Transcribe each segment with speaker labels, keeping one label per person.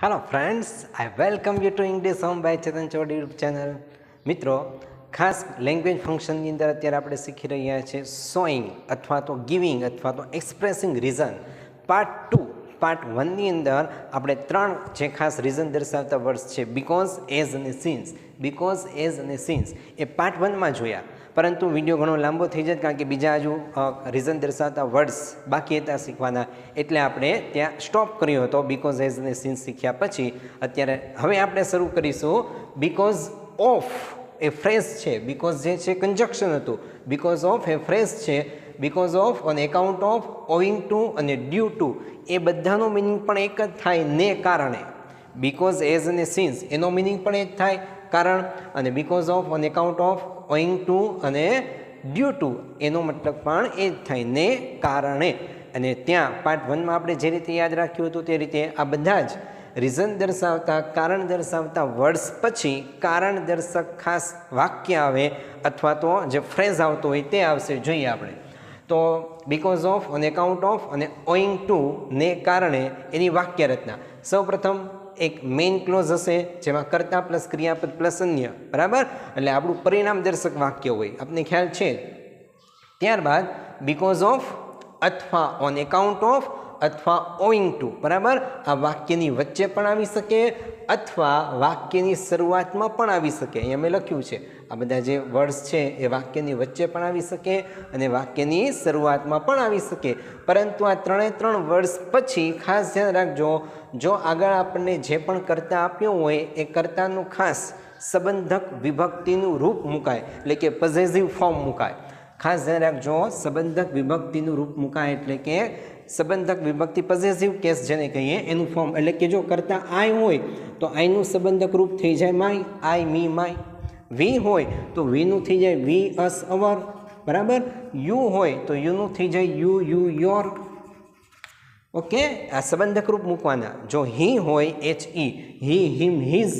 Speaker 1: Hello friends, I welcome you to English Home by Chetan Chaudhary YouTube channel. મિત્રો ખાસ language ફંક્શનની અંદર અત્યારે આપણે શીખી રહ્યા છીએ શોઈંગ અથવા તો ગિવિંગ અથવા તો એક્સપ્રેસિંગ રીઝન પાર્ટ વનની અંદર આપણે ત્રણ જે ખાસ રીઝન દર્શાવતા વર્ડ્સ છે બીકોઝ, એઝ અને સિન્સ. બીકોઝ, એઝ અને સિન્સ એ પાર્ટ વનમાં જોયા, પરંતુ વિડીયો ઘણો લાંબો થઈ જાય કારણ કે બીજા હજુ રીઝન દર્શાવતા વર્ડ્સ બાકી હતા શીખવાના, એટલે આપણે ત્યાં સ્ટોપ કર્યો હતો બીકોઝ, એઝ અને સિન્સ શીખ્યા પછી. અત્યારે હવે આપણે શરૂ કરીશું બીકોઝ ઓફ એ ફ્રેઝ છે. બીકોઝ જે છે કન્જક્શન હતું, બીકોઝ ઓફ એ ફ્રેઝ છે. Because of on account of, owing to અને ડ્યુ ટુ એ બધાનો મિનિંગ પણ એક જ થાય, ને કારણે. બીકોઝ, એઝ અને સિન્સ એનો મિનિંગ પણ એક થાય, કારણ. અને because of, on account of, owing to અને ડ્યુ ટુ એનો મતલબ પણ એ જ થાય, ને કારણે. અને ત્યાં પાર્ટ વનમાં આપણે જે રીતે યાદ રાખ્યું હતું તે રીતે આ બધા જ રીઝન દર્શાવતા, કારણ દર્શાવતા વર્ડ્સ પછી કારણ દર્શક ખાસ વાક્ય આવે અથવા તો જે ફ્રેઝ આવતો હોય તે આવશે. જોઈએ આપણે તો because of, on account of અને ઓઇંગ ટુ ને કારણે એની વાક્ય રચના. સૌપ્રથમ એક મેઇન ક્લોઝ હશે જેમાં કર્તા પ્લસ ક્રિયાપદ પ્લસ અન્ય, બરાબર, એટલે આપણું પરિણામ દર્શક વાક્ય હોય, આપણને ખ્યાલ છે. ત્યારબાદ બીકોઝ ઓફ અથવા ઓન એકાઉન્ટ ઓફ અથવા ઓઇંગ ટુ, બરાબર, આ વાક્યની વચ્ચે પણ આવી શકે અથવા વાક્યની શરૂઆતમાં પણ આવી શકે. અહીંયા મેં લખ્યું છે આ બધા જે વર્ડ્સ છે એ વાક્યની વચ્ચે પણ આવી શકે અને વાક્યની શરૂઆતમાં પણ આવી શકે. પરંતુ આ ત્રણે ત્રણ વર્ડ્સ પછી ખાસ ધ્યાન રાખજો, જો આગળ આપણને જે પણ કર્તા આપ્યું હોય એ કર્તાનું ખાસ સંબંધક વિભક્તિનું રૂપ મુકાય, એટલે કે પોઝેસિવ ફોર્મ મુકાય. ખાસ ધ્યાન રાખજો, સંબંધક વિભક્તિનું રૂપ મુકાય એટલે કે સંબંધક વિભક્તિ પોઝેસિવ કેસ જેને કહીએ એનું ફોર્મ. એટલે કે જો કરતા આઈ હોય તો આઈનું સંબંધક રૂપ થઈ જાય માય, આઈ, મી, માય. વી હોય તો વીનું થઈ જાય વી, અસ, અવર, બરાબર. યુ હોય તો યુનું થઈ જાય યુ, યુ, યોર. ઓકે, આ સંબંધક રૂપ મૂકવાના. જો હી હોય એચ ઈ, હી, હિમ, હિઝ.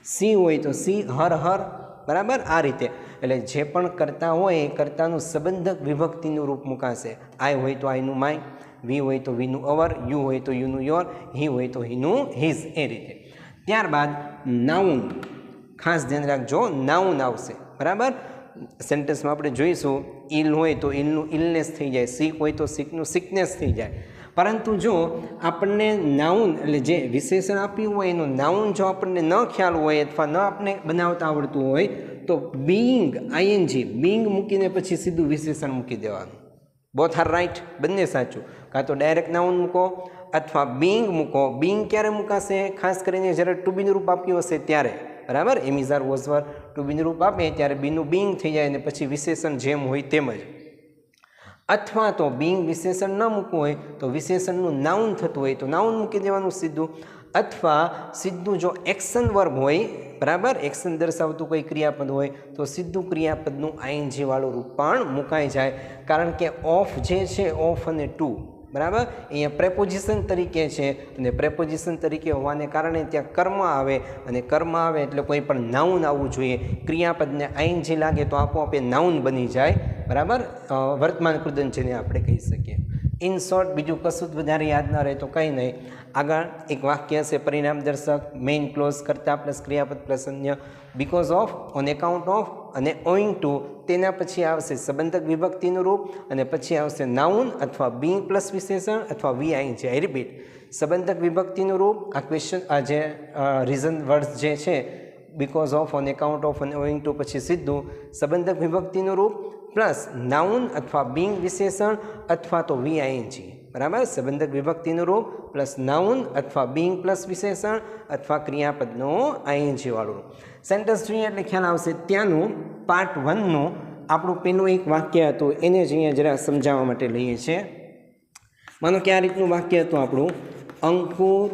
Speaker 1: સી હોય તો સી, હર, હર, બરાબર. આ રીતે એટલે જે પણ કરતા હોય એ કર્તાનું સંબંધક વિભક્તિનું રૂપ મુકાશે. આઈ હોય તો આઈનું માય, વી હોય તો વીનું અવર, યુ હોય તો યુનું યોર, હી હોય તો હીનું હિઝ, એ રીતે. ત્યારબાદ નાઉન, ખાસ ધ્યાન રાખજો, નાઉન આવશે, બરાબર. સેન્ટેન્સમાં આપણે જોઈશું ઇલ હોય તો ઇલનું ઇલનેસ થઈ જાય, સિક હોય તો સિકનું સિકનેસ થઈ જાય. પરંતુ જો આપણને નાઉન એટલે જે વિશેષણ આપ્યું હોય એનું નાઉન જો આપણને ન ખ્યાલ હોય અથવા ન આપણે બનાવતા આવડતું હોય તો બીઇંગ, આઈએનજી, બીઇંગ મૂકીને પછી સીધું વિશેષણ મૂકી દેવાનું. બોથ આર રાઇટ, બંને સાચું. કાં તો ડાયરેક્ટ નાઉન મૂકો અથવા બીઇંગ મૂકો. બીઇંગ ક્યારે મૂકાશે? ખાસ કરીને જ્યારે ટુ બીનું રૂપ આપ્યું હશે ત્યારે, બરાબર. Am is are was were to બીનું રૂપ આપે ત્યારે બીનું બીઇંગ થઈ જાય અને પછી વિશેષણ જેમ હોય તેમ જ. અથવા તો બીઇંગ વિશેષણ ન મૂકવું હોય તો વિશેષણનું નાઉન થતું હોય તો નાઉન મૂકી દેવાનું સીધું. અથવા સીધું જો એક્શન વર્બ હોય, બરાબર, એક્શન દર્શાવતું કોઈ ક્રિયાપદ હોય તો સીધું ક્રિયાપદનું આઈએનજી વાળું રૂપ પણ મુકાઈ જાય. કારણ કે ઓફ જે છે, ઓફ અને ટુ, બરાબર, અહીંયા પ્રેપોઝિશન તરીકે છે અને પ્રેપોઝિશન તરીકે હોવાને કારણે ત્યાં કર્મ આવે અને કર્મ આવે એટલે કોઈ પણ નાઉન આવવું જોઈએ. ક્રિયાપદને આઈએનજી લાગે તો આપોઆપ એ નાઉન બની જાય, બરાબર, વર્તમાન કૃદંત જેને આપણે કહી શકીએ. ઇન શોર્ટ બીજું કશું જ વધારે યાદ ના રહે તો કંઈ નહીં. આગળ એક વાક્ય હશે પરિણામ દર્શક, મેઇન ક્લોઝ, કર્તા પ્લસ ક્રિયાપદ પ્લસ અન્ય, because of, on account of અને ઓઇંગ ટુ. તેના પછી આવશે સંબંધક વિભક્તિનું રૂપ અને પછી આવશે નાઉન અથવા બીઇંગ પ્લસ વિશેષણ અથવા વીઆઈએનજી. આઈ રિપીટ, સંબંધક વિભક્તિનું રૂપ, આ ક્વેશ્ચન આ જે રીઝન વર્ડ્સ જે છે because of, on account of અને ઓઇંગ ટુ પછી સીધું સંબંધક વિભક્તિનું રૂપ પ્લસ નાઉન અથવા બીઇંગ વિશેષણ અથવા તો વીઆઈએનજી, બરાબર. સંબંધક વિભક્તિનું રૂપ પ્લસ નાઉન અથવા બીઇંગ પ્લસ વિશેષણ અથવા ક્રિયાપદનું આઈએનજી વાળું સેન્ટેન્સ જોઈએ એટલે ખ્યાલ આવશે. ત્યાંનું પાર્ટ વનનું આપણું પેલું એક વાક્ય હતું એને જ અહીંયા જરા સમજાવવા માટે લઈએ છીએ. માનો કે આ રીતનું વાક્ય હતું આપણું, અંકુર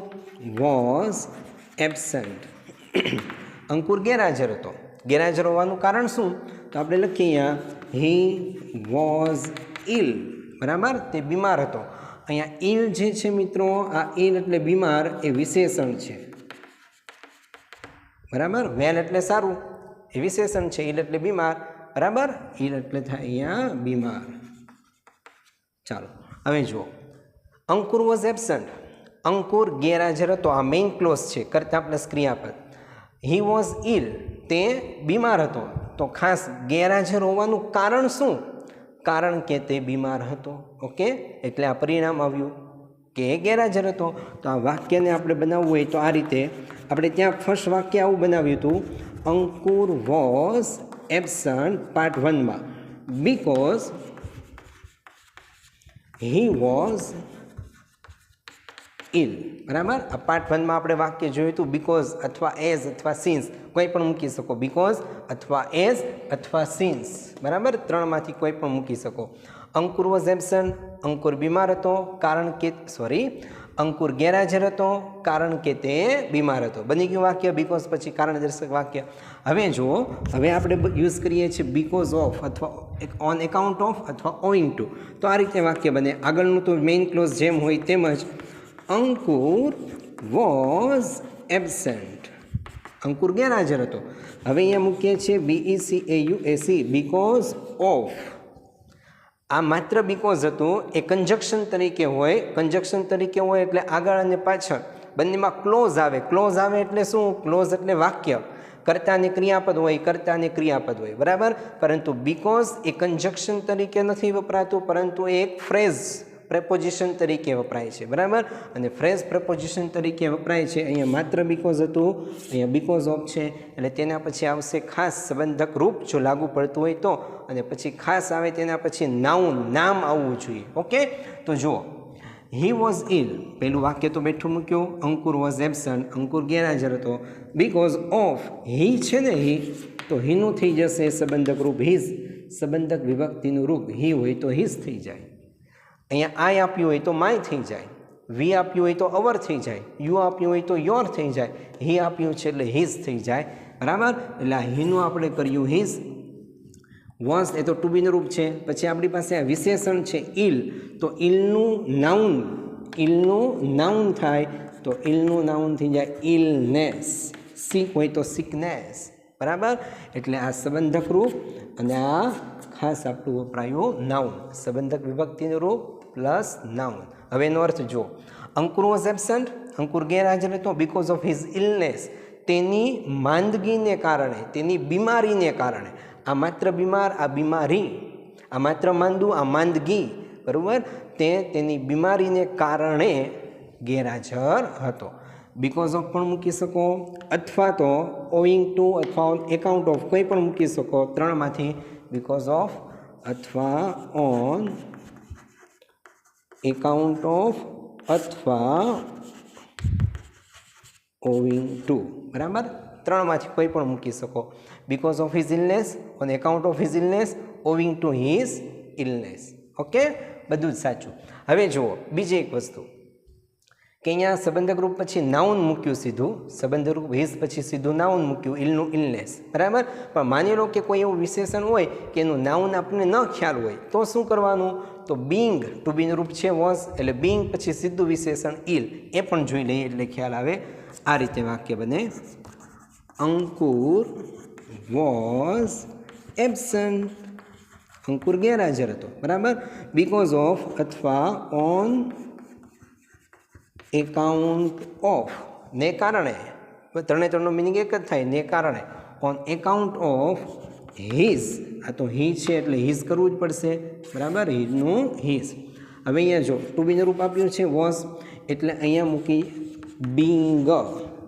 Speaker 1: વોઝ એબસન્ટ. અંકુર ગેરહાજર હતો. ગેરહાજર હોવાનું કારણ શું? તો આપણે લખીએ અહીંયા હી વોઝ ઇલ, બરાબર, તે બીમાર હતો. અહીંયા ઇલ જે છે મિત્રો, આ ઇલ એટલે બીમાર એ વિશેષણ છે, બરાબર. વેલ એટલે સારું એ વિશેષણ છે, ઇલ એટલે બીમાર, બરાબર. ઇલ એટલે થાય અહીંયા બીમાર. ચાલો હવે જુઓ, અંકુર વોઝ એબસન્ટ. અંકુર ગેરહાજર હતો, આ મેઇન ક્લોઝ છે, કર્તા પ્લસ ક્રિયાપદ. હી વોઝ ઇલ, તે બીમાર હતો. તો ખાસ ગેરહાજર હોવાનું કારણ શું? કારણ કે તે બીમાર હતો. ઓકે, એટલે આ પરિણામ આવ્યું કે ગેરહાજર હતો. તો આ વાક્યને આપણે બનાવવું હોય તો આ રીતે આપણે ત્યાં ફર્સ્ટ વાક્ય આવું બનાવ્યું હતું, અંકુર વોઝ એબસન્ટ પાર્ટ 1માં બીકોઝ હી વોઝ ઇલ. બરાબર, આ પાર્ટ 1માં આપણે વાક્ય જોયું હતું, બીકોઝ અથવા એઝ અથવા સિન્સ કોઈ પણ મૂકી શકો, બીકોઝ અથવા એઝ અથવા સિન્સ. બરાબર, ત્રણમાંથી કોઈ પણ મૂકી શકો. અંકુર વોઝ એબસન્ટ, અંકુર બીમાર હતો કારણ કે અંકુર ગેરહાજર હતો કારણ કે તે બીમાર હતો. બની ગયું વાક્ય, બીકોઝ પછી કારણ દર્શક વાક્ય. હવે જુઓ, હવે આપણે યુઝ કરીએ છીએ બીકોઝ ઓફ અથવા ઓન એકાઉન્ટ ઓફ અથવા ઓઈંગ ટુ. તો આ રીતે વાક્ય બને. આગળનું તો મેઇન ક્લોઝ જેમ હોય તેમ જ, અંકુર વોઝ એબસન્ટ, અંકુર ગેરહાજર હતો. હવે અહીંયા મૂકીએ છીએ BECAUSE, બીકોઝ ઓફ. આ માત્ર બીકોઝ હતું, એ કંજક્શન તરીકે હોય. કંજક્શન તરીકે હોય એટલે આગળ અને પાછળ બંનેમાં ક્લોઝ આવે. ક્લોઝ આવે એટલે શું? ક્લોઝ એટલે વાક્ય, કર્તા અને ક્રિયાપદ હોય, કર્તા અને ક્રિયાપદ હોય. બરાબર, પરંતુ બીકોઝ એ કંજક્શન તરીકે નથી વપરાતું, પરંતુ એ એક ફ્રેઝ પ્રેપોઝિશન તરીકે વપરાય છે. બરાબર, અને ફ્રેઝ પ્રેપોઝિશન તરીકે વપરાય છે. અહીંયા માત્ર બીકોઝ હતું, અહીંયા બીકોઝ ઓફ છે, એટલે તેના પછી આવશે ખાસ સંબંધક રૂપ જો લાગુ પડતું હોય તો, અને પછી ખાસ આવે તેના પછી નાઉન, નામ આવવું જોઈએ. ઓકે, તો જુઓ, હી વોઝ ઇલ, પહેલું વાક્ય તો બેઠું મૂક્યું, અંકુર વોઝ એબસન્ટ, અંકુર ગેરહાજર હતો. બીકોઝ ઓફ હી છે ને, હી, તો હીનું થઈ જશે સંબંધક રૂપ હિઝ. સંબંધક વિભક્તિનું રૂપ હી હોય તો હિઝ થઈ જાય. અહીંયા આઈ આપ્યું હોય તો માય થઈ જાય, વી આપ્યું હોય તો અવર થઈ જાય, યુ આપ્યું હોય તો યોર થઈ જાય, હી આપ્યું છે એટલે હિઝ થઈ જાય. બરાબર, એટલે આ હીનું આપણે કર્યું હિઝ. વોઝ એ તો ટુ બીનું રૂપ છે. પછી આપણી પાસે આ વિશેષણ છે ઇલ, તો ઇલનું નાઉન થાય, તો ઇલનું નાઉન થઈ જાય ઇલનેસ. સિક હોય તો સિકનેસ. બરાબર, એટલે આ સંબંધક રૂપ અને આ ખાસ આપણું વપરાયું નાઉન, સંબંધક વિભક્તિનું રૂપ પ્લસ નાઉન. હવે એનો અર્થ જો, અંકુર વોઝ એબસન્ટ, અંકુર ગેરહાજર હતો, બીકોઝ ઓફ હિઝ ઇલનેસ, તેની માંદગીને કારણે, તેની બીમારીને કારણે. આ માત્ર બીમાર, આ બીમારી, આ માત્ર માંદું, આ માંદગી. બરાબર, તેની બીમારીને કારણે ગેરહાજર હતો. બીકોઝ ઓફ પણ મૂકી શકો, અથવા તો ઓઈંગ ટુ અથવા ઓન એકાઉન્ટ ઓફ કોઈ પણ મૂકી શકો, ત્રણમાંથી. બીકોઝ ઓફ અથવા ઓન એકાઉન્ટ ઓફ અથવા ઓવિંગ ટુ. બરાબર, ત્રણમાંથી કોઈ પણ મૂકી શકો. Because of his illness, on account of his illness, owing to his illness. Okay, બધું જ સાચું. હવે જુઓ બીજી એક વસ્તુ કે અહીંયા સંબંધક રૂપ પછી નાઉન મૂક્યું સીધું, સંબંધક રૂપ હિઝ પછી સીધું નાઉન મૂક્યું, ઇલનું ઇલનેસ. બરાબર, પણ માની લો કે કોઈ એવું વિશેષણ હોય કે એનું નાઉન આપણને ન ખ્યાલ હોય તો શું કરવાનું? તો બીંગ, ટુ બીનું રૂપ છે વોઝ, એટલે બીંગ પછી સીધું વિશેષણ ઇલ, એ પણ જોઈ લઈએ એટલે ખ્યાલ આવે. આ રીતે વાક્ય બને, અંકુર વોઝ એબસન્ટ, અંકુર ગેરહાજર હતો. બરાબર, બીકોઝ ઓફ અથવા ઓન એકાઉન્ટ ઓફ, ને કારણે, ત્રણનો મિનિંગ એક જ થાય, ને કારણે. ઓન એકાઉન્ટ ઓફ હિઝ, આ તો હી છે એટલે હિઝ કરવું જ પડશે. બરાબર, હિઝનું હિઝ. હવે અહીંયા જો ટુ બીનું રૂપ આપ્યું છે વોઝ, એટલે અહીંયા મૂકી બીંગ,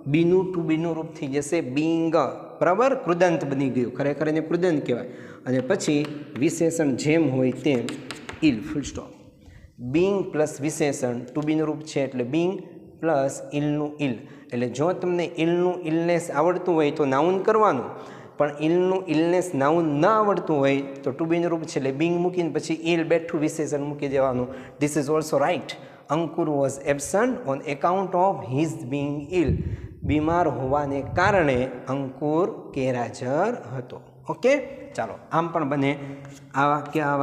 Speaker 1: બીનું ટુ બીનું રૂપ થઈ જશે બીંગ. બરાબર, કૃદંત બની ગયું, ખરેખર એને કૃદંત કહેવાય. અને પછી વિશેષણ જેમ હોય તેમ ઇલ, ફૂલ સ્ટોપ. બીંગ પ્લસ વિશેષણ, ટુ બીનું રૂપ છે એટલે બીંગ પ્લસ ઇલનું ઇલ. એટલે જો તમને ઇલનું ઇલનેસ આવડતું હોય તો નાઉન કરવાનું, પણ ઇલનું ઇલનેસ નાઉન ન આવડતું હોય તો ટુ બીનું રૂપ છે એટલે બીંગ મૂકીને પછી ઇલ બેઠું વિશેષણ મૂકી દેવાનું. This is also right. Ankur was absent on account of his being ill, બીમાર હોવાને કારણે અંકુર ગેરહાજર હતો. ઓકે, ચાલો આમ પણ બને. આ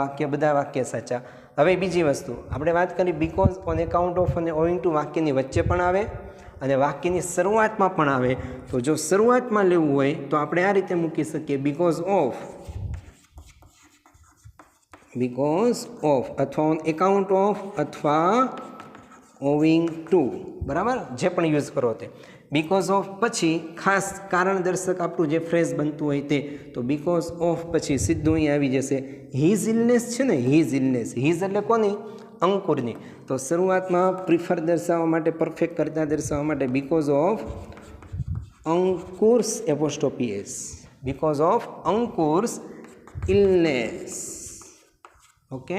Speaker 1: વાક્ય બધા વાક્ય સાચા. હવે બીજી વસ્તુ આપણે વાત કરી, બીકોઝ ઓન એકાઉન્ટ ઓફ અને ઓઈંગ ટુ વાક્યની વચ્ચે પણ આવે અને વાક્યની શરૂઆતમાં પણ આવે. તો જો શરૂઆતમાં લેવું હોય તો આપણે આ રીતે મૂકી શકીએ, બીકોઝ ઓફ અથવા ઓન એકાઉન્ટ ઓફ અથવા ઓવિંગ ટુ, બરાબર, જે પણ યુઝ કરો તે. બીકોઝ ઓફ પછી ખાસ કારણ દર્શક આપણું જે ફ્રેઝ બનતું હોય તે, તો બીકોઝ ઓફ પછી સીધું અહીં આવી જશે હીઝ ઇલનેસ છે ને, હીઝ ઇલનેસ, હીઝ એટલે કોની? અંકુરની. તો શરૂઆતમાં પ્રિફર દર્શાવવા માટે, પરફેક્ટ કરતા દર્શાવવા માટે because of Ankur's apostrophe S, because of Ankur's illness. Okay,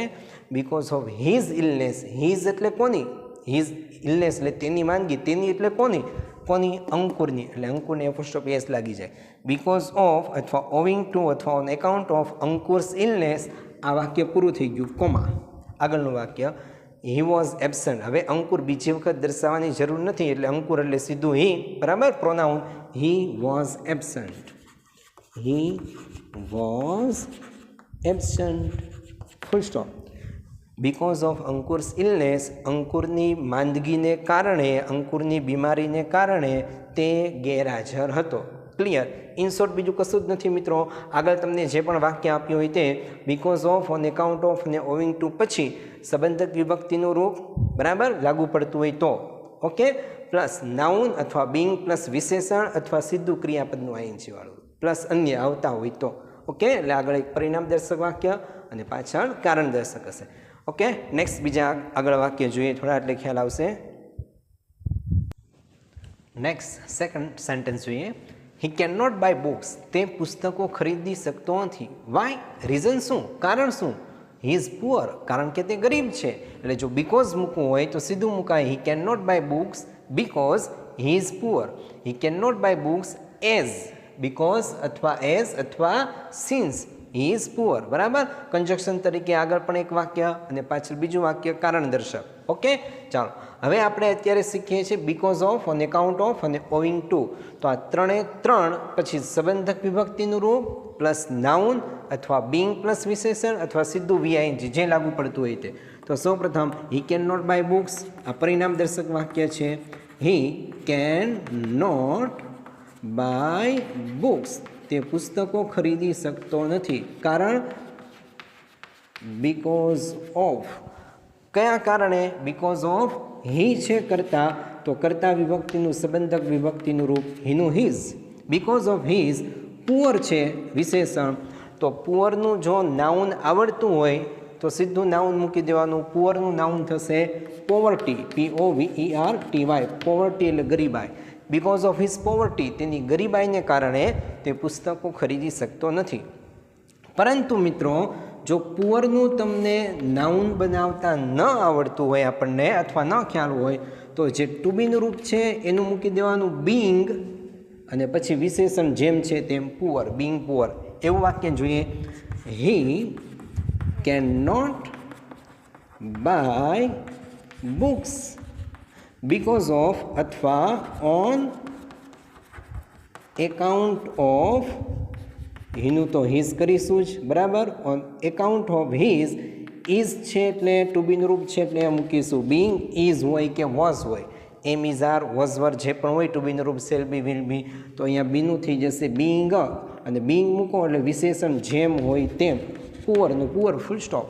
Speaker 1: because of his illness, his એટલે કોની? હીઝ ઇલનેસ એટલે તેની માંદગી, તેની એટલે કોની? કોની? અંકુરની, એટલે અંકુરની એપોસ્ટ્રોફી એસ લાગી જાય. બીકોઝ ઓફ અથવા ઓવિંગ ટુ અથવા on account of Ankur's illness, આ વાક્ય પૂરું થઈ ગયું, કોમા. આગળનું વાક્ય હી વોઝ એબસન્ટ. હવે અંકુર બીજી વખત દર્શાવવાની જરૂર નથી, એટલે અંકુર એટલે સીધું હી, બરાબર, pronoun. He was absent, he was absent, full stop. Because of Ankur's illness, અંકુરની માંદગીને કારણે, અંકુરની બીમારીને કારણે તે ગેરહાજર હતો. ક્લિયર? ઇન શોર્ટ બીજું કશું જ નથી મિત્રો. આગળ તમને જે પણ વાક્ય આપ્યું હોય તે because of, on account of અને ઓવિંગ ટુ પછી સંબંધક વિભક્તિનું રૂપ, બરાબર, લાગુ પડતું હોય તો. ઓકે, પ્લસ નાઉન અથવા બિંગ પ્લસ વિશેષણ અથવા સીધું ક્રિયાપદનું આઈએનજી વાળું પ્લસ અન્ય આવતા હોય તો. ઓકે, એટલે આગળ એક પરિણામ દર્શક વાક્ય અને પાછળ કારણ દર્શક હશે. ઓકે, નેક્સ્ટ બીજા આગળ વાક્ય જોઈએ થોડા, એટલે ખ્યાલ આવશે. નેક્સ્ટ સેકન્ડ સેન્ટેન્સ જોઈએ. He can not buy books, તે પુસ્તકો ખરીદી શકતો નથી. વાય? રીઝન શું? કારણ શું? હી ઇઝ પુઅર, કારણ કે તે ગરીબ છે. એટલે જો બીકોઝ મૂકવું હોય તો સીધું મુકાય he can not buy books because he is poor. He can not buy books as, because અથવા એઝ અથવા સિન્સ હી ઇઝ પુઅર, બરાબર. કન્જક્શન તરીકે આગળ પણ એક વાક્ય અને પાછળ બીજું વાક્ય કારણ દર્શક. ઓકે, ચાલો હવે આપણે અત્યારે શીખીએ છીએ because of, on account of અને ઓવિંગ ટુ. તો આ ત્રણે ત્રણ પછી સંબંધક વિભક્તિનું રૂપ પ્લસ નાઉન અથવા બિંગ પ્લસ વિશેષણ અથવા સીધું વીઆઈએનજી જે લાગુ પડતું હોય તે. તો સૌપ્રથમ he can not buy books, આ પરિણામ દર્શક વાક્ય છે. He can not buy books, તે પુસ્તકો ખરીદી શકતો નથી. કારણ? Because of. કયા કારણે? બીકોઝ ઓફ હી છે કરતા, તો કરતા વિભક્તિનું સંબંધક વિભક્તિનું રૂપ હીનું his. Because of his. Poor છે વિશેષણ, તો પુઅરનું જો નાઉન આવડતું હોય તો સીધું નાઉન મૂકી દેવાનું. પુઅરનું નાઉન થશે પોવર્ટી, POVERTY, પોવર્ટી એટલે ગરીબાઈ. બીકોઝ ઓફ હિઝ પોવર્ટી, તેની ગરીબાઈને કારણે તે પુસ્તકો ખરીદી શકતો નથી. પરંતુ મિત્રો જો પુઅરનું તમને નાઉન બનાવતા ન આવડતું હોય આપણને અથવા ન ખ્યાલ હોય તો જે ટુ બીનું રૂપ છે એનું મૂકી દેવાનું બિંગ અને પછી વિશેષણ જેમ છે તેમ પુઅર, બિંગ પુઅર. એવું વાક્ય જોઈએ. He can not buy books because of અથવા ઓન એકાઉન્ટ ઓફ, હીનું તો હીઝ કરીશું જ, બરાબર. On account of his, is છે એટલે ટુ બીનું રૂપ છે એટલે મૂકીશું બિંગ. ઇઝ હોય કે વોઝ હોય, એમ ઇઝ આર વોઝ વર જે પણ હોય ટુ બીનું રૂપ સેલ બી વિલ બી, તો અહીંયા બીનું થઈ જશે બિંગ અને બિંગ મૂકો એટલે વિશેષણ જેમ હોય તેમ. પુઅરનું poor, full stop.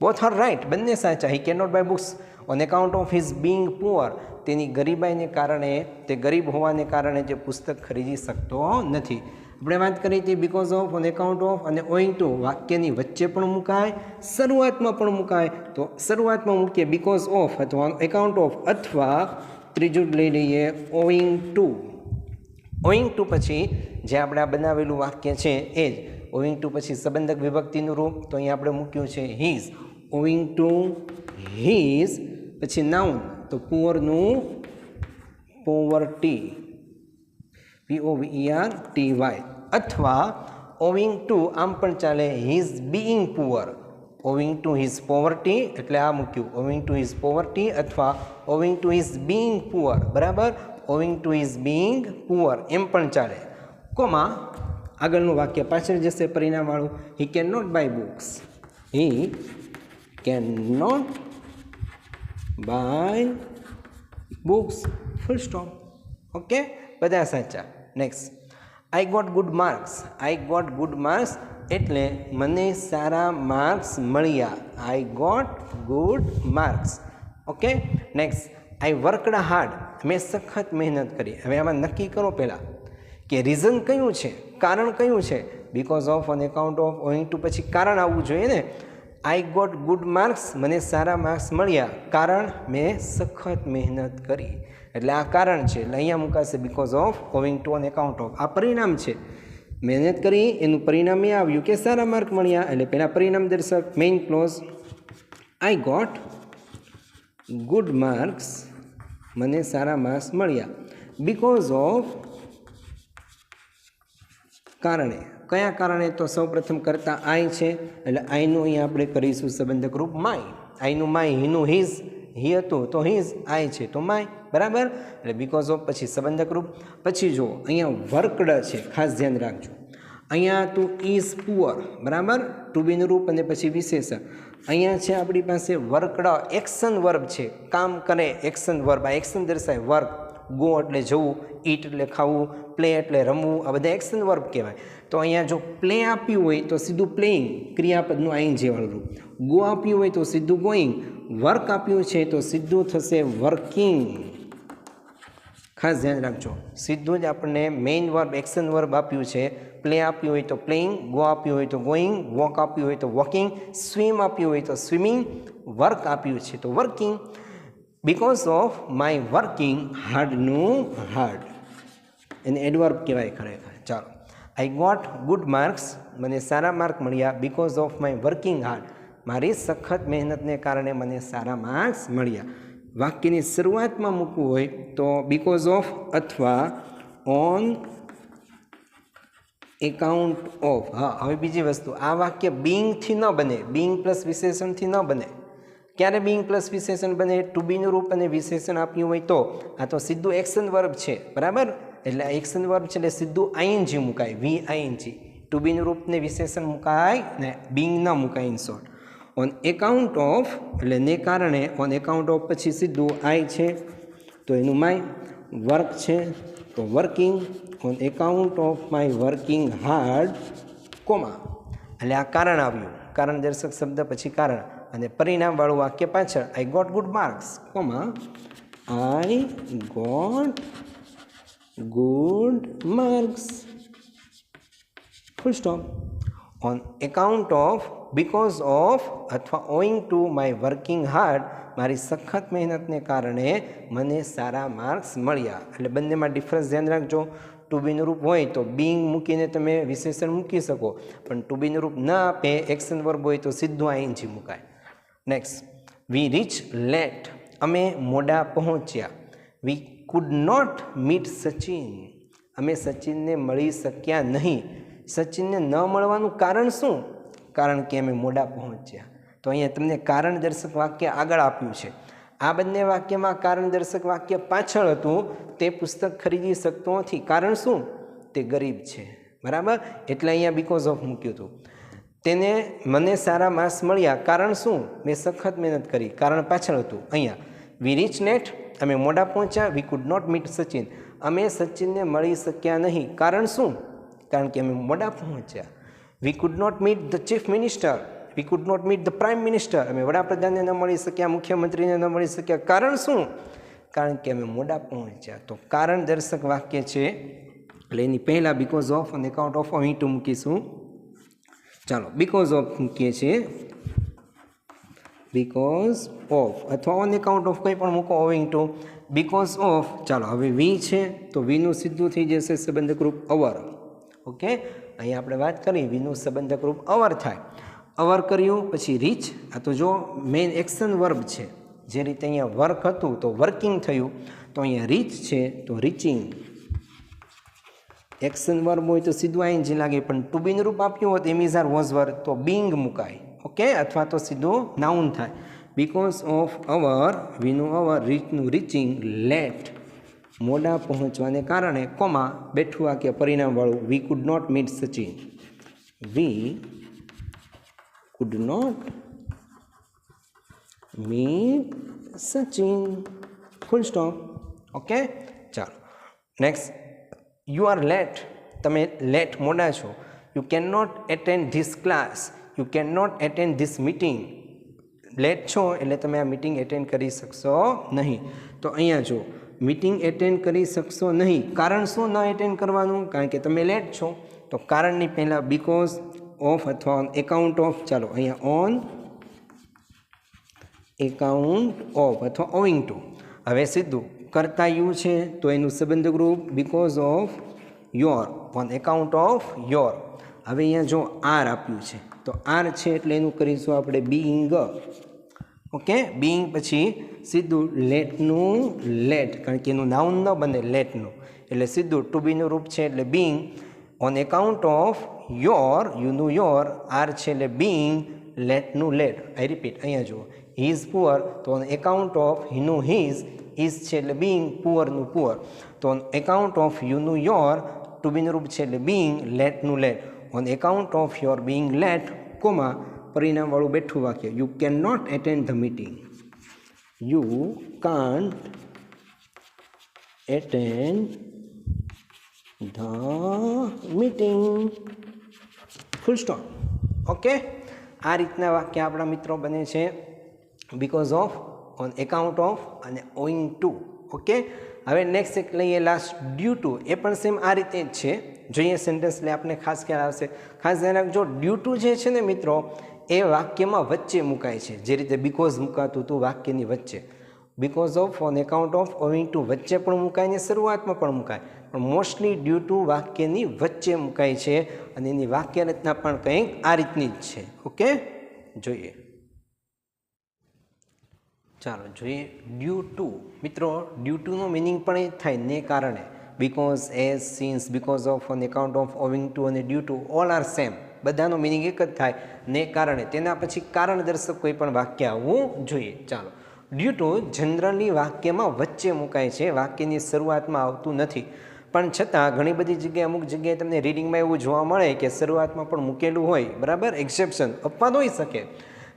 Speaker 1: Both are right, બંને સાચા. He can not buy books on account of his being poor, તેની ગરીબાઈને કારણે, તે ગરીબ હોવાને કારણે જે પુસ્તક ખરીદી શકતો નથી. આપણે વાત કરી હતી because of, on account of અને ઓઈંગ ટુ. વાક્યની વચ્ચે પણ મુકાય, શરૂઆતમાં પણ મુકાય. તો શરૂઆતમાં મૂકીએ બીકોઝ ઓફ અથવા ઓન એકાઉન્ટ ઓફ, અથવા ત્રીજું લઈ લઈએ ઓઈંગ ટુ. ઓઈંગ ટુ પછી જે આપણે આ બનાવેલું વાક્ય છે એ જ. ઓઈંગ ટુ પછી સંબંધક વિભક્તિનું રૂપ, તો અહીંયા આપણે મૂક્યું છે હીઝ. ઓઈંગ ટુ હીઝ પછી નાઉન, તો પુઅરનું પોવર્ટી, POVERTY, અથવા ઓવિંગ ટુ આમ પણ ચાલે, his being poor. Owing to his poverty એટલે આ મૂક્યું ઓવિંગ ટુ હિઝ પોવર્ટી અથવા owing to his being poor, બરાબર. Owing to his being poor એમ પણ ચાલે. કોમાં આગળનું વાક્ય પાછળ જશે પરિણામવાળું. He can not buy books, he can not buy books, full stop. Okay, બધા સાચા. Next, I got good marks. I got good marks એટલે મને સારા માર્ક્સ મળ્યા. I got good marks. Okay, next, I worked hard, મેં સખત મહેનત કરી. હવે આમાં નક્કી કરો પહેલાં કે રીઝન કયું છે, કારણ કયું છે. Because of, on account of, owing to, પછી કારણ આવવું જોઈએ ને. આઈ ગોટ ગુડ માર્ક્સ, મને સારા માર્ક્સ મળ્યા, કારણ મેં સખત મહેનત કરી. એટલે આ કારણ છે, એટલે અહીંયા મુકાશે because of, owing to, on account of. આ પરિણામ છે, મહેનત કરી એનું પરિણામ એ આવ્યું કે સારા માર્ક મળ્યા. એટલે પહેલાં પરિણામ દર્શક main clause, I got good marks, મને સારા માર્ક્સ મળ્યા. બિકોઝ ઓફ, કારણે, કયા કારણે? તો સૌ પ્રથમ કરતાં આઈ છે, એટલે આઈનું અહીંયા આપણે કરીશું સંબંધક રૂપ માય. આઈનું માય, હીનું હિઝ, હી હતું તો હિઝ, આઈ છે તો માય, બરાબર. એટલે બિકોઝ ઓફ પછી સંબંધક રૂપ. પછી જુઓ અહીંયા વર્કડ છે, ખાસ ધ્યાન રાખજો. અહીંયા તો ઇઝ પુઅર, બરાબર, ટુ બીનું રૂપ અને પછી વિશેષણ. અહીંયા છે આપણી પાસે વર્કડ, એક્શન વર્બ છે, કામ કરે, એક્શન વર્બ. આ એક્શન દર્શાવે, વર્ક. ગો એટલે જવું, ઈટ એટલે ખાવું, પ્લે એટલે રમવું, આ બધા એક્શન વર્બ કહેવાય. તો અહીંયા જો પ્લે આપ્યું હોય તો સીધું પ્લેઇંગ, ક્રિયાપદનું આઈએનજી વાળું રૂપ. ગો આપ્યું હોય તો સીધું ગોઈંગ. વર્ક આપ્યું છે તો સીધું થશે વર્કિંગ. ખાસ ધ્યાન રાખજો, સીધું જ આપણને મેઇન વર્બ, એક્શન વર્બ આપ્યું છે. પ્લે આપ્યું હોય તો પ્લેઇંગ, ગો આપ્યું હોય તો ગોઈંગ, વોક આપ્યું હોય તો વોકિંગ, સ્વિમ આપ્યું હોય તો સ્વિમિંગ, વર્ક આપ્યું છે તો working. Because of my working હાર્ડનું હાર્ડ, એને એડવર્બ કહેવાય ખરેખર. ચાલો, આઈ ગોટ ગુડ માર્ક્સ, મને સારા માર્ક મળ્યા. Because of my working hard, મારી સખત મહેનતને કારણે મને સારા માર્ક્સ મળ્યા. વાક્યની શરૂઆતમાં મૂકવું હોય તો બિકોઝ ઓફ અથવા ઓન એકાઉન્ટ ઓફ. હા, હવે બીજી વસ્તુ, આ વાક્ય બિંગથી ન બને, બિંગ પ્લસ વિશેષણથી ન બને. ક્યારે બિંગ પ્લસ વિશેષણ બને? ટુ બીનું રૂપ અને વિશેષણ આપ્યું હોય તો. આ તો સીધું એક્શન વર્બ છે, બરાબર. એટલે આ એક્શન વર્બ છે એટલે સીધું આઈએનજી મુકાય, વી આઈએનજી. ટુ બીનું રૂપ ને વિશેષણ મુકાય ને બિંગ ન મુકાય. In short, on account of એટલે ને કારણે, ઓન એકાઉન્ટ ઓફ પછી સીધું આઈ છે તો એનું માય, વર્ક છે તો working, on account of my working hard, comma. એટલે આ કારણ આવ્યું, કારણ દર્શક શબ્દ પછી કારણ, અને પરિણામવાળું વાક્ય પાછળ I got good marks, comma, I got good marks, full stop. On account of, because of અથવા owing to my working hard, મારી સખત મહેનતને કારણે મને સારા માર્ક્સ મળ્યા. એટલે બંનેમાં ડિફરન્સ ધ્યાન રાખજો. ટુ બીનું રૂપ હોય તો બિંગ મૂકીને તમે વિશેષણ મૂકી શકો, પણ ટુ બીનું રૂપ ના આપે, એક્શન વર્બ હોય તો સીધું આઈએનજી મુકાય. નેક્સ્ટ, વી રીચ લેટ, અમે મોડા પહોંચ્યા. We could not meet Sachin, અમે સચિનને મળી શક્યા નહીં. સચિનને ન મળવાનું કારણ શું? કારણ કે અમે મોડા પહોંચ્યા. તો અહીંયા તમને કારણ દર્શક વાક્ય આગળ આપ્યું છે. આ બંને વાક્યમાં કારણ દર્શક વાક્ય પાછળ હતું, તે પુસ્તક ખરીદી શકતો નથી. કારણ શું? તે ગરીબ છે, બરાબર. એટલે અહીંયા બિકોઝ ઓફ મૂક્યું હતું. તેને મને સારા માર્ક્સ મળ્યા, કારણ શું? મેં સખત મહેનત કરી, કારણ પાછળ હતું. અહીંયા વી રીચ લેટ, અમે મોડા પહોંચ્યા. We could not meet Sachin, અમે સચિનને મળી શક્યા નહીં. કારણ શું? કારણ કે અમે મોડા પહોંચ્યા. We could not meet the chief minister, we could not meet the prime minister, અમે વડાપ્રધાનને ન મળી શક્યા, મુખ્યમંત્રીને ન મળી શક્યા. કારણ શું? કારણ કે અમે મોડા પહોંચ્યા. તો કારણ દર્શક વાક્ય છે એટલે એની પહેલાં બિકોઝ ઓફ અને એકાઉન્ટ ઓફ અહીં ટુ મૂકીશું. ચાલો, બિકોઝ ઓફ મૂકીએ છીએ, બિકોઝ ઓફ અથવા ઓન એકાઉન્ટ ઓફ કંઈ પણ મૂકો, ઓવિંગ ટુ, બિકોઝ ઓફ. ચાલો, હવે વી છે તો વીનું સીધું થઈ જશે સંબંધક રૂપ અવર. ઓકે, અહીંયા આપણે વાત કરી વીનું સંબંધક રૂપ અવર થાય. અવર કર્યું પછી રીચ, આ તો જો મેઇન એક્શન વર્બ છે. જે રીતે અહીંયા વર્ક હતું તો વર્કિંગ થયું, તો અહીંયા રીચ છે તો રીચિંગ. એક્શન વર્બ હોય તો સીધું આઈએનજી લાગે, પણ ટુ બીનું રૂપ આપ્યું હોત એમ ઇઝ આર વોઝ વર તો બિંગ મુકાય. ઓકે, અથવા તો સીધું નાઉન થાય. બિકોઝ ઓફ અવર, વીનું અવર, રીચનું રીચિંગ, લેટ મોડા પહોંચવાને કારણે, કોમા બેઠું વાક્ય પરિણામવાળું, we could not meet Sachin, વી could not meet Sachin, full stop. Okay, ચાલો નેક્સ્ટ, યુ આર લેટ, તમે લેટ મોડા છો. You can not attend this class, you can not attend this meeting. Late છો એટલે તમે આ મીટિંગ એટેન્ડ કરી શકશો નહીં. તો અહીંયા જો મીટિંગ એટેન્ડ કરી શકશો નહીં. કારણ શું ન એટેન્ડ કરવાનું? કારણ કે તમે લેટ છો. તો કારણની પહેલાં બીકોઝ ઓફ અથવા ઓન એકાઉન્ટ ઓફ. ચાલો અહીંયા ઓન એકાઉન્ટ ઓફ અથવા ઓવિંગ ટુ. હવે સીધું કરતા યુ છે તો એનું સંબંધ group because of your, on account of your. હવે અહીંયા જો આર આપ્યું છે તો આર છે એટલે એનું કરીશું આપણે બીઈંગ. ઓકે, બીઈંગ પછી સીધું લેટનું લેટ, કારણ કે એનું નાઉન ન બને લેટનું, એટલે સીધું ટુ બીનું રૂપ છે એટલે being. On account of your, યુનું યોર, આર છે એટલે બીઈંગ, લેટનું લેટ. આઈ રિપીટ, અહીંયા જુઓ હી ઇઝ પુઅર તો ઓન એકાઉન્ટ ઓફ હીનું હીઝ, ઇઝ છે એટલે બીઈંગ, પુઅરનું પુઅર. તો ઓન એકાઉન્ટ ઓફ યુનું યોર, ટુ બીનું રૂપ છે એટલે બીઈંગ, લેટનું late. On account of your being late, comma પરિણામવાળું બેઠું વાક્ય. You can not attend the meeting. You can't attend the meeting, full stop. Okay, આ રીતના વાક્ય આપણા મિત્રો બને છે because of, on account of અને ઓઈંગ ટુ. ઓકે, હવે નેક્સ્ટ એક લઈએ લાસ્ટ, ડ્યુ ટુ. એ પણ સેમ આ રીતે જ છે. જોઈએ સેન્ટેન્સ એટલે આપણે ખાસ ખ્યાલ આવશે. ખાસ ધ્યાન રાખજો, ડ્યુ ટુ જે છે ને મિત્રો એ વાક્યમાં વચ્ચે મુકાય છે. જે રીતે બીકોઝ મુકાતું હતું વાક્યની વચ્ચે, because of, on account of, owing two વચ્ચે પણ મુકાય ને શરૂઆતમાં પણ મુકાય, પણ મોસ્ટલી ડ્યુ ટુ વાક્યની વચ્ચે મુકાય છે અને એની વાક્ય રચના પણ કંઈક આ રીતની જ છે. ઓકે, જોઈએ, ચાલો જોઈએ ડ્યુ ટુ. મિત્રો ડ્યુ ટુનો મિનિંગ પણ એ જ થાય ને કારણે. Because, as, since, because of, on account of, owing to અને due to all are same. બધાનો મિનિંગ એક જ થાય ને કારણે. તેના પછી કારણ દર્શક કોઈ પણ વાક્ય આવવું જોઈએ. ચાલો, ડ્યુ ટુ જનરલી વાક્યમાં વચ્ચે મુકાય છે, વાક્યની શરૂઆતમાં આવતું નથી. પણ છતાં ઘણી બધી જગ્યાએ, અમુક જગ્યાએ તમને રીડિંગમાં એવું જોવા મળે કે શરૂઆતમાં પણ મૂકેલું હોય. બરાબર, એક્સેપ્શન, અપવાદ હોઈ શકે,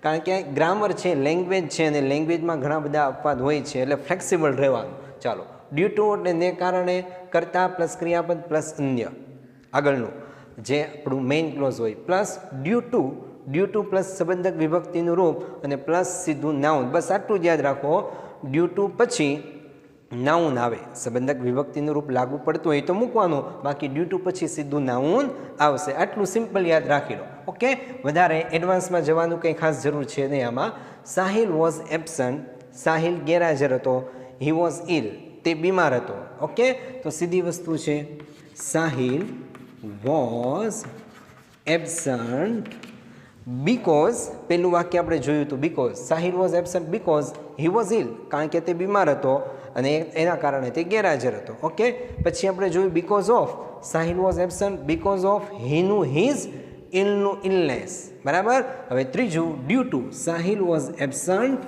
Speaker 1: કારણ કે ગ્રામર છે, લેંગ્વેજ છે અને લેંગ્વેજમાં ઘણા બધા અપવાદ હોય છે, એટલે ફ્લેક્સિબલ રહેવાનું. ચાલો, ડ્યુ ટુ એટલે ને કારણે, કરતા પ્લસ ક્રિયાપદ પ્લસ અન્ય આગળનું જે આપણું મેઇન ક્લોઝ હોય, પ્લસ ડ્યુ ટુ પ્લસ સંબંધક વિભક્તિનું રૂપ અને પ્લસ સીધું નાઉન. બસ આટલું જ યાદ રાખો. ડ્યુ ટુ પછી નાઉન આવે, સંબંધક વિભક્તિનું રૂપ લાગુ પડતું હોય તો મૂકવાનું, બાકી ડ્યુ ટુ પછી સીધું નાઉન આવશે. આટલું સિમ્પલ યાદ રાખી લો. ઓકે, વધારે એડવાન્સમાં જવાનું કંઈ ખાસ જરૂર છે નહીં આમાં. સાહિલ વોઝ એબસન્ટ, સાહિલ ગેરહાજર હતો. હી વોઝ ઇલ, તે બીમાર હતો. ઓકે, તો સીધી વસ્તુ છે, સાહિલ વોઝ એબસન્ટ બીકોઝ, પેલું વાક્ય આપણે જોયું હતું because. Sahil was absent because he was ill, કારણ કે તે બીમાર હતો અને એના કારણે તે ગેરહાજર હતો. ઓકે, પછી આપણે જોયું because of, Sahil was absent because of હીનું હીઝ, ઇલનું ઇલનેસ. બરાબર. હવે ત્રીજું due to, Sahil was absent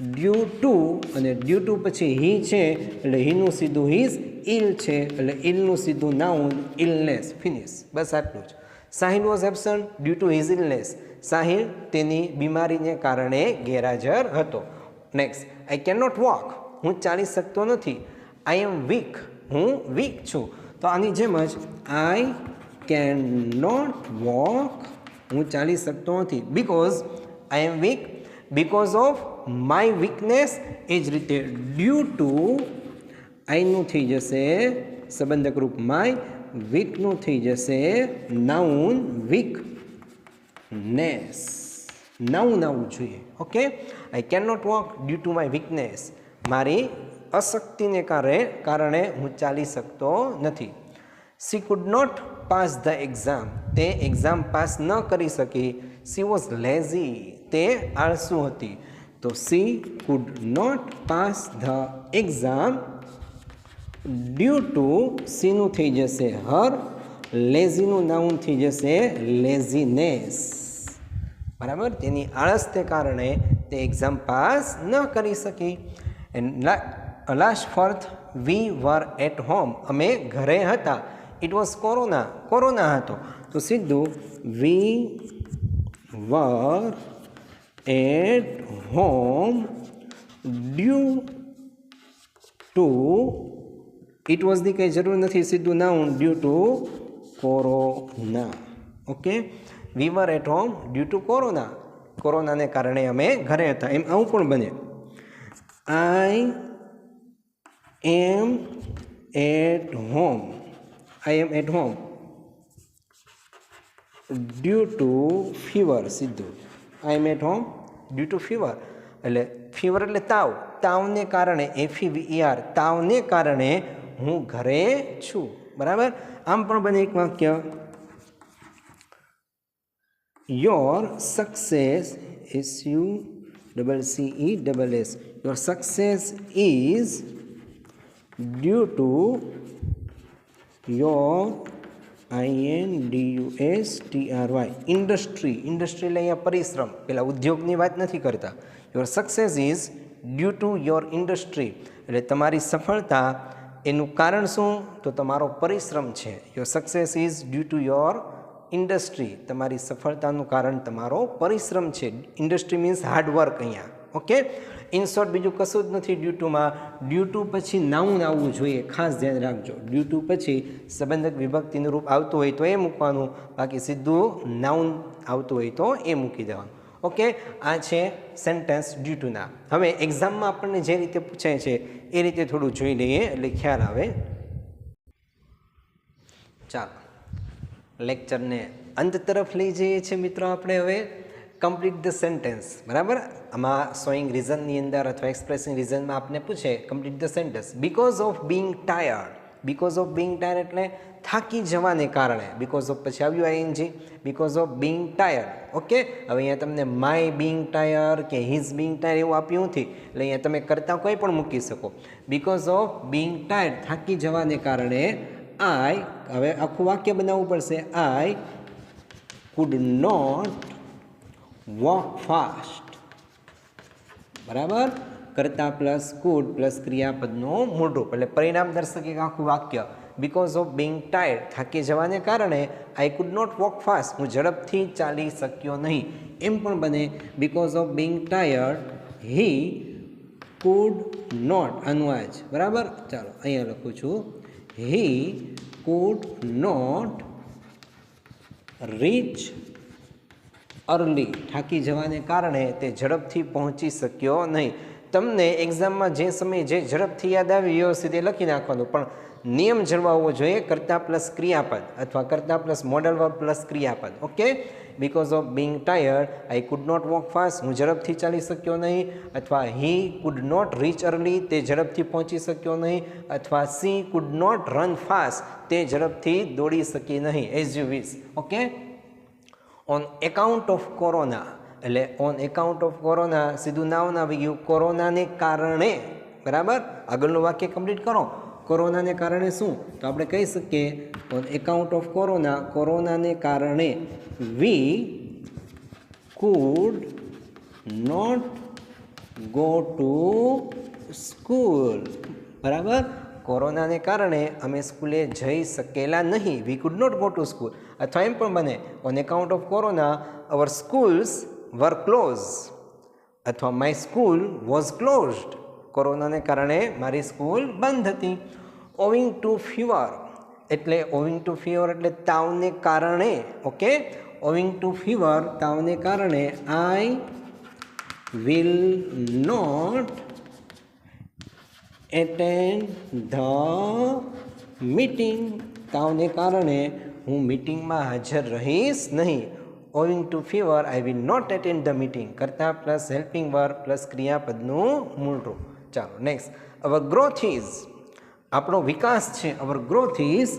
Speaker 1: due to અને ડ્યુ ટુ પછી હી છે એટલે હીનું સીધું હીઝ, ઇલ છે એટલે ઇલનું સીધું નાઉન, ઇલનેસ. ફિનિશ, બસ આટલું જ. Sahil was absent due to his illness, Sahil તેની બીમારીને કારણે ગેરહાજર હતો. Next, I can not walk, હું ચાલી શકતો નથી. આઈ એમ વીક, હું વીક છું. તો આની જેમ જ આઈ કેન નોટ વોક, હું ચાલી શકતો નથી. Because I am weak, because of my weakness. એ જ રીતે ડ્યુ ટુ આઈનું થઈ જશે સંબંધક રૂપ માય, વીકનું થઈ જશે નાઉન વીકનેસ. નાઉન આવવું જોઈએ. Okay, I can not walk due to my weakness, મારી અશક્તિને કારણે હું ચાલી શકતો નથી. She could not pass the exam, તે એક્ઝામ પાસ ન કરી શકી. સી વોઝ લેઝી, તે આળસુ હતી. તો she could not pass the exam due to, સીનું થઈ જશે હર, લેઝીનું નાઉન થઈ જશે લેઝીનેસ. બરાબર, તેની આળસને કારણે તે એક્ઝામ પાસ ન કરી શકી. And last fourth, we were at home, અમે ઘરે હતા. ઇટ વોઝ કોરોના, કોરોના હતો. તો સીધું we were at home due to, it વોઝની કંઈ જરૂર નથી, સીધું noun due to corona. Okay, we were at home due to corona, કોરોનાને કારણે અમે ઘરે હતા. એમ આવું પણ બને, I am at home, I am at home due to fever. સીધું I am at home due to fever, એટલે ફીવર એટલે તાવ, તાવને કારણે FEVER, તાવને કારણે હું ઘરે છું. બરાબર. આમ પણ બને એક વાક્ય, your success SUCCESS, your success is due to your INDUSTRY industry. Industry એટલે અહીંયા પરિશ્રમ, પેલા ઉદ્યોગની વાત નથી કરતા. Your success is due to your industry, એટલે તમારી સફળતા એનું કારણ શું? તો તમારો પરિશ્રમ છે. Your success is due to your industry, તમારી સફળતાનું કારણ તમારો પરિશ્રમ છે. ઇન્ડસ્ટ્રી મીન્સ હાર્ડવર્ક અહીંયા. ઓકે. ઇન શોર્ટ બીજું કશું જ નથી ડ્યુ ટુમાં. ડ્યુ ટુ પછી નાઉન આવવું જોઈએ, ખાસ ધ્યાન રાખજો. ડ્યુ ટુ પછી સંબંધક વિભક્તિનું રૂપ આવતું હોય તો એ મૂકવાનું, બાકી સીધું નાઉન આવતું હોય તો એ મૂકી દેવાનું. ઓકે. આ છે સેન્ટેન્સ ડ્યુ ટુના. હવે એક્ઝામમાં આપણને જે રીતે પૂછાય છે એ રીતે થોડું જોઈ લઈએ એટલે ખ્યાલ આવે. ચાલો લેક્ચરને અંત તરફ લઈ જઈએ છીએ મિત્રો આપણે હવે. Complete the sentence. બરાબર. આમાં શોઈંગ રીઝનની અંદર અથવા એક્સપ્રેસિંગ રીઝનમાં આપને પૂછે complete the sentence. Because of being tired. Because of being tired એટલે થાકી જવાને કારણે. બીકોઝ ઓફ પછી આવ્યું ING, because of being tired. Okay. હવે અહીંયા તમને માય બિંગ ટાયર્ડ કે હિઝ બિંગ ટાયર્ડ એવું આપ્યું નથી, એટલે અહીંયા તમે કરતા કોઈ પણ મૂકી શકો. બીકોઝ ઓફ બિંગ ટાયર્ડ, થાકી જવાને કારણે આઈ, હવે આખું વાક્ય બનાવવું પડશે, I could not walk fast. બરાબર. કરતા પ્લસ કુડ પ્લસ ક્રિયાપદનું મૂળરૂપ, એટલે પરિણામ દર્શક એક આખું વાક્ય. બીકોઝ ઓફ બિંગ ટાયર્ડ, થાકી જવાને કારણે I could not walk fast, હું ઝડપથી ચાલી શક્યો નહીં. એમ પણ બને because of being tired he could not, આનું આ જ. બરાબર. ચાલો અહીંયા લખું છું, he could not reach early, થાકી જવાને કારણે તે ઝડપથી પહોંચી શક્યો નહીં. તમને એક્ઝામમાં જે સમયે જે ઝડપથી યાદ આવી વ્યવસ્થિત એ લખી નાખવાનું, પણ નિયમ જળવાવો જોઈએ. કરતા પ્લસ ક્રિયાપદ અથવા કરતા પ્લસ મોડલ વર્બ પ્લસ ક્રિયાપદ. Okay. Because of being tired I could not walk fast, હું ઝડપથી ચાલી શક્યો નહીં. અથવા he could not reach early, તે ઝડપથી પહોંચી શક્યો નહીં. અથવા she could not run fast, તે ઝડપથી દોડી શકી નહીં. As you wish. Okay. On account of corona, એટલે ઓન એકાઉન્ટ ઓફ કોરોના સીધું નાઉન આવી ગયું, કોરોનાને કારણે. બરાબર. આગળનું વાક્ય કમ્પ્લીટ કરો. કોરોનાને કારણે શું? તો આપણે કહી શકીએ ઓન એકાઉન્ટ ઓફ કોરોના, કોરોનાને કારણે we could not go to school. બરાબર. કોરોનાને કારણે અમે સ્કૂલે જઈ શકેલા નહીં. We could not go to school. અથવા એમ પણ બને on account of corona our schools were close, અથવા માય સ્કૂલ વોઝ ક્લોઝડ. કોરોનાને કારણે મારી સ્કૂલ બંધ હતી. ઓવિંગ ટુ ફીવર, એટલે ઓવિંગ ટુ ફીવર એટલે તાવને કારણે. ઓકે. ઓવિંગ ટુ ફીવર, તાવને કારણે I will not attend the meeting, તાવને કારણે હું મીટિંગમાં હાજર રહીશ નહીં. Owing to fever I will not attend the meeting. કરતા પ્લસ હેલ્પિંગ વર્બ પ્લસ ક્રિયાપદનું મૂળરૂપ. ચાલો નેક્સ્ટ. અવર ગ્રોથ ઇઝ, આપણો વિકાસ છે. Our growth is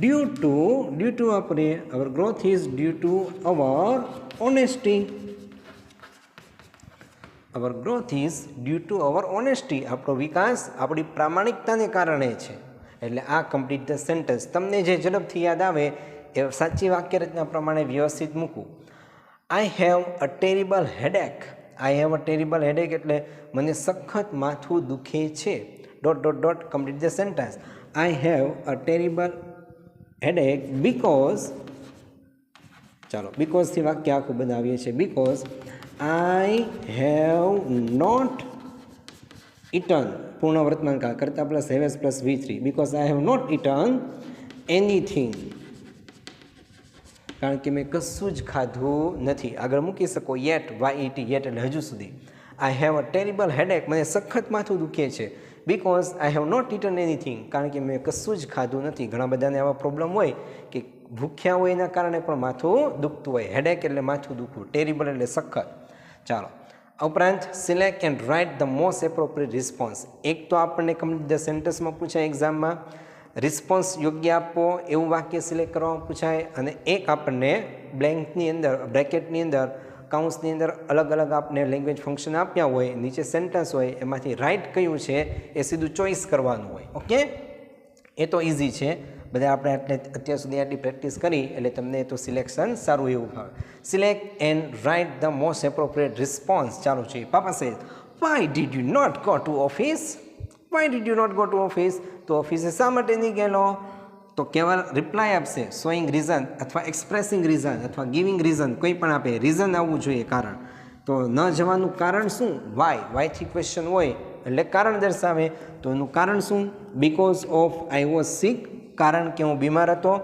Speaker 1: due to આપણે our growth is due to our honesty. Our growth is due to our honesty, આપણો વિકાસ આપણી પ્રામાણિકતાને કારણે છે. એટલે આ કમ્પ્લીટ ધ સેન્ટેન્સ. તમને જે ઝડપથી યાદ આવે એ સાચી વાક્ય રચના પ્રમાણે વ્યવસ્થિત મૂકવું. I have a terrible headache. I have a terrible headache એટલે મને સખત માથું દુખે છે. Dot dot dot complete the sentence. I have a terrible headache because, ચાલો બીકોઝથી વાક્ય આખું બનાવીએ છીએ. Because I have not eaten, પૂર્ણ વર્તમાન કાળ કરતા plus haves plus V3. Because I have not eaten anything કારણ કે મેં કશું જ ખાધું નથી. આગળ મૂકી શકો યેટ, YET, યેટ એટલે હજુ સુધી. I have a terrible headache, મને સખત માથું દુખે છે. Because I have not eaten anything, કારણ કે મેં કશું જ ખાધું નથી. ઘણા બધાને આવા પ્રોબ્લેમ હોય કે ભૂખ્યા હોય એના કારણે પણ માથું દુખતું હોય. હેડેક એટલે માથું દુખવું, ટેરિબલ એટલે સખત. ચાલો, ઉપરાંત select and write the most appropriate response. એક તો આપણને કમ્પ્લીટ ધ સેન્ટેન્સમાં પૂછાય એક્ઝામમાં, રિસ્પોન્સ યોગ્ય આપવો એવું વાક્ય સિલેક્ટ કરવામાં પૂછાય, અને એક આપણને બ્લેન્કની અંદર, બ્રેકેટની અંદર, કાઉન્સની અંદર અલગ અલગ આપણે લેંગ્વેજ ફંક્શન આપ્યા હોય, નીચે સેન્ટેન્સ હોય, એમાંથી રાઇટ કયું છે એ સીધું ચોઇસ કરવાનું હોય. ઓકે, એ તો ઇઝી છે. બધા આપણે અત્યાર સુધી આટલી પ્રેક્ટિસ કરી એટલે તમને તો સિલેક્શન સારું એવું ફાવે. Select and write the most appropriate response. ચાલુ છે. Papa say why did you not go to office? Why did you not go to office? તો ઓફિસે શા માટે નહીં ગયેલો? તો કેવલ રિપ્લાય આપશે, શોઈંગ રીઝન અથવા એક્સપ્રેસિંગ રીઝન અથવા ગિવિંગ રીઝન, કોઈ પણ આપે. રીઝન આવવું જોઈએ, કારણ. તો ન જવાનું કારણ શું? વાય. વાયથી ક્વેશ્ચન હોય એટલે કારણ દર્શાવે. તો એનું કારણ શું? Because of I was sick, કારણ કે હું બીમાર હતો.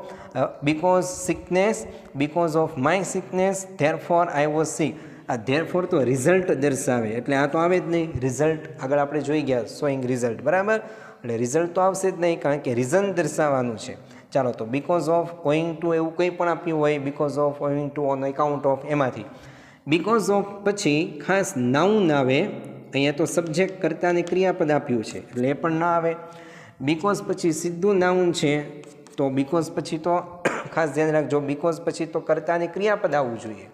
Speaker 1: Because sickness, because of my sickness, therefore I was sick. આ ધેરફોર તો રિઝલ્ટ દર્શાવે, એટલે આ તો આવે જ નહીં. રિઝલ્ટ આગળ આપણે જોઈ ગયા, શોઈંગ રિઝલ્ટ, બરાબર. એટલે રિઝલ્ટ તો આવશે જ નહીં, કારણ કે રીઝન દર્શાવવાનું છે. ચાલો, તો બિકોઝ ઓફ, ઓઈંગ ટુ એવું કંઈ પણ આપ્યું હોય, because of, owing to, on account of, એમાંથી. બિકોઝ ઓફ પછી ખાસ નાઉન આવે. અહીંયા તો સબ્જેક્ટ કરતાની ક્રિયાપદ આપ્યું છે એટલે એ પણ ના આવે. બિકોઝ પછી સીધું નાઉન છે, તો બિકોઝ પછી તો ખાસ ધ્યાન રાખજો, બિકોઝ પછી તો કર્તાની ક્રિયાપદ આવવું જોઈએ.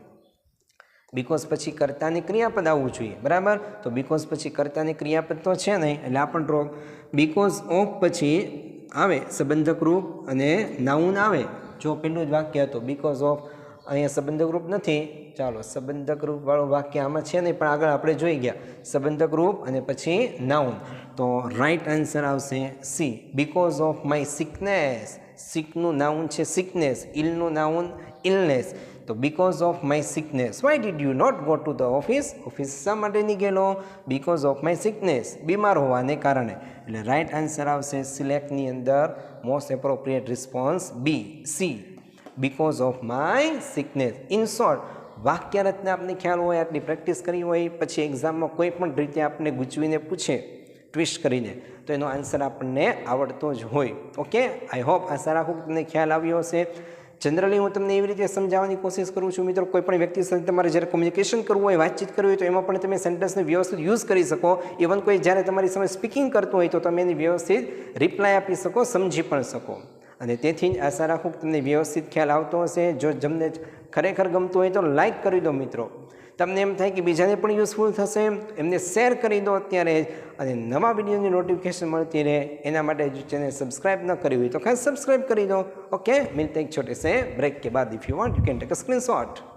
Speaker 1: બિકોઝ પછી કર્તાની ક્રિયાપદ આવવું જોઈએ, બરાબર. તો બિકોઝ પછી કર્તાની ક્રિયાપદ તો છે નહીં, એટલે આ પણ રોંગ. બિકોઝ ઓફ પછી આવે સંબંધક રૂપ અને નાઉન આવે. જો પેલું જ વાક્ય હતું બિકોઝ ઓફ, અહીંયા સંબંધક રૂપ નથી. ચાલો, સંબંધક રૂપવાળું વાક્ય આમાં છે નહીં, પણ આગળ આપણે જોઈ ગયા સંબંધક રૂપ અને પછી નાઉન. તો રાઈટ આન્સર આવશે C, because of my sickness. સિકનું નાઉન છે સિકનેસ, ઇલનું નાઉન ઇલનેસ. તો because of my sickness. Why did you not go to the office? Office શા માટે નહીં ગયેલો? બિકોઝ ઓફ માય સિકનેસ, બીમાર હોવાને કારણે. એટલે રાઈટ આન્સર આવશે સિલેક્ટની અંદર most appropriate response B, C, because of my sickness. In short, વાક્ય રચના આપને ખ્યાલ હોય, આટલી પ્રેક્ટિસ કરી હોય, પછી એક્ઝામમાં કોઈ પણ રીતે આપણને ગૂંચવીને પૂછે ટ્વિસ્ટ કરીને, તો એનો આન્સર આપણને આવડતો જ હોય. ઓકે, આઈ હોપ, આશા રાખું કે તમને ખ્યાલ આવ્યો હશે. જનરલી હું તમને એવી રીતે સમજાવવાની કોશિશ કરું છું મિત્રો, કોઈ પણ વ્યક્તિ સાથે તમારે જ્યારે કોમ્યુનિકેશન કરવું હોય, વાતચીત કરવી હોય, તો એમાં પણ તમે સેન્ટેન્સને વ્યવસ્થિત યુઝ કરી શકો. ઇવન કોઈ જ્યારે તમારી સામે સ્પીકિંગ કરતું હોય તો તમે એની વ્યવસ્થિત રિપ્લાય આપી શકો, સમજી પણ શકો. અને તેથી જ આશા રાખું કે તમને વ્યવસ્થિત ખ્યાલ આવતો હશે. જો તમને ખરેખર ગમતું હોય તો લાઇક કરી દો મિત્રો. તમને એમ થાય કે બીજાને પણ યુઝફુલ થશે, એમને શેર કરી દો અત્યારે જ. અને નવા વિડીયોની નોટિફિકેશન મળતી રહે એના માટે જો ચેનલ સબસ્ક્રાઇબ ન કરી હોય તો ખાસ સબસ્ક્રાઇબ કરી દો. ઓકે, મિલતે એક છોટે સે બ્રેક के बाद if you want you can take a screenshot.